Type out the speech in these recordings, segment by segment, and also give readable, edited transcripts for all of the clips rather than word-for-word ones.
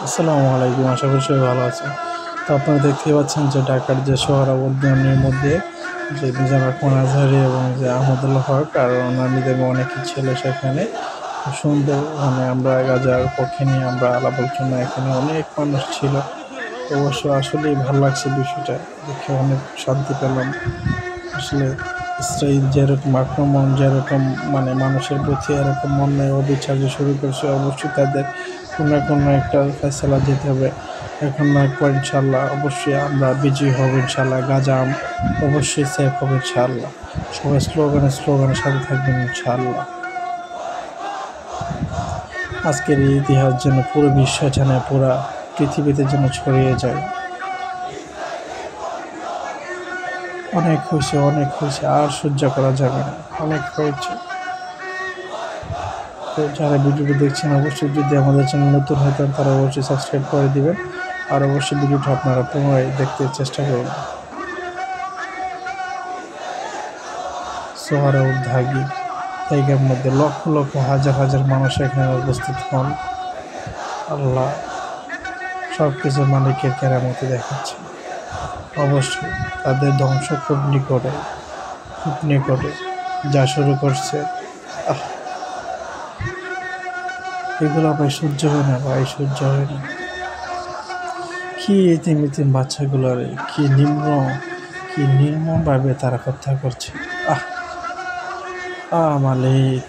আসসালামু আলাইকুম। আশা করি সবাই ভালো আছেন। তো আপনারা দেখতেই পাচ্ছেন যে ঢাকার যে সোহরাওয়ার্দীর মধ্যে যে মিজান রহমান আজহারী এবং যে আহমদুল্লাহ হক আর অন্যান্যদের অনেকেই ছিল সেখানে। খুব সুন্দর আমরা গাজার পক্ষে নিয়ে আমরা আলাপ আলোচনা এখানে অনেক মানুষ ছিল। তো অবশ্য আসলেই ভালো লাগছে বিষয়টা দেখে অনেক শান্তি পেলাম। আসলে ইসরাইল যেরকম আক্রমণ যেরকম মানুষের প্রতি এরকম অন্যায় অবিচার যে শুরু করছে অবশ্যই তাদের কোনো না কোনো একটা ফয়সালা দিতে হবে। এখন না একবার ইনশাল্লাহ অবশ্যই আমরা বিজয়ী হব ইনশাল্লাহ। গাজা অবশ্যই সেফ হবে ইনশাল্লাহ। সবাই স্লোগানের সাথে থাকবেন ইনশাল্লাহ। আজকের এই ইতিহাস যেন পুরো বিশ্ব জানে, পুরা পৃথিবীতে যেন ছড়িয়ে যায়। অনেক হয়েছে আর সহ্য করা যাবে না, অনেক হয়েছে। তো যারা ভিডিওটি দেখছেন অবশ্যই যদি আমাদের চ্যানেল নতুন হতেন তারা অবশ্যই সাবস্ক্রাইব করে দিবেন আর অবশ্যই ভিডিওটা আপনারা পুনরায় দেখতে চেষ্টা করুন। সোহরাওয়ার্দী জায়গার মধ্যে লক্ষ লক্ষ হাজার মানুষ এখানে উপস্থিত হন। আল্লাহ সব কিছু মালিকের কেরামতি দেখাচ্ছে। অবশ্যই তাদের ধ্বংস খুব নিকটে যা শুরু করছে। এগুলো ভাই সহ্য হয় না, সহ্য হয় না। কি ইতিম বাচ্চাগুলোর কি নির্মমভাবে তারা হত্যা করছে। মালিক,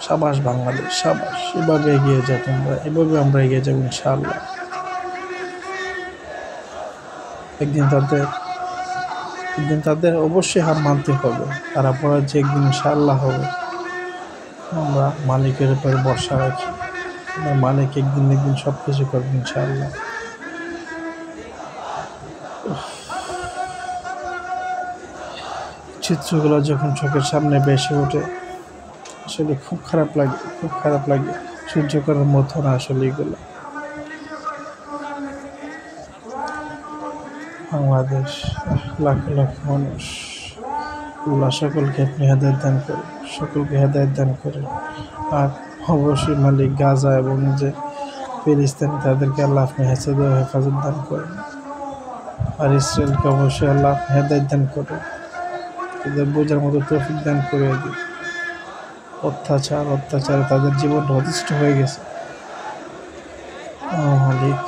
সাবাস বাংলাদেশ, সাবাস। এভাবে এগিয়ে যাও তোমরা, এভাবে আমরা এগিয়ে যাবো ইনশাআল্লাহ। একদিন তাদের অবশ্যই হার মানতে হবে। তারা পরাজয় একদিন ইনশাআল্লাহ হবে। আমরা মালিকের উপরে ভরসা রাখি। আমার মালিক একদিন সব কিছু করবে ইনশাআল্লাহ। চিত্রগুলো যখন চোখের সামনে ভেসে ওঠে আসলে খুব খারাপ লাগে। সহ্য করার মতো না আসলে এগুলো। বাংলাদেশ, লাখ লাখ মানুষ, আল্লাহ সকলকে আপনি হেদায়েত দান করেন। আর অবশ্যই মালিক গাজা এবং যে ফিলিস্তিন তাদেরকে আল্লাহ আপনি হেফাজত দান করেন। আর ইসরায়েলকে অবশ্যই আল্লাহ হেদায়েত দান করেন, তাদের বোঝার মতো তৌফিক দান করে দিন। অত্যাচারে তাদের জীবনটা অতিষ্ঠ হয়ে গেছে। মালিক।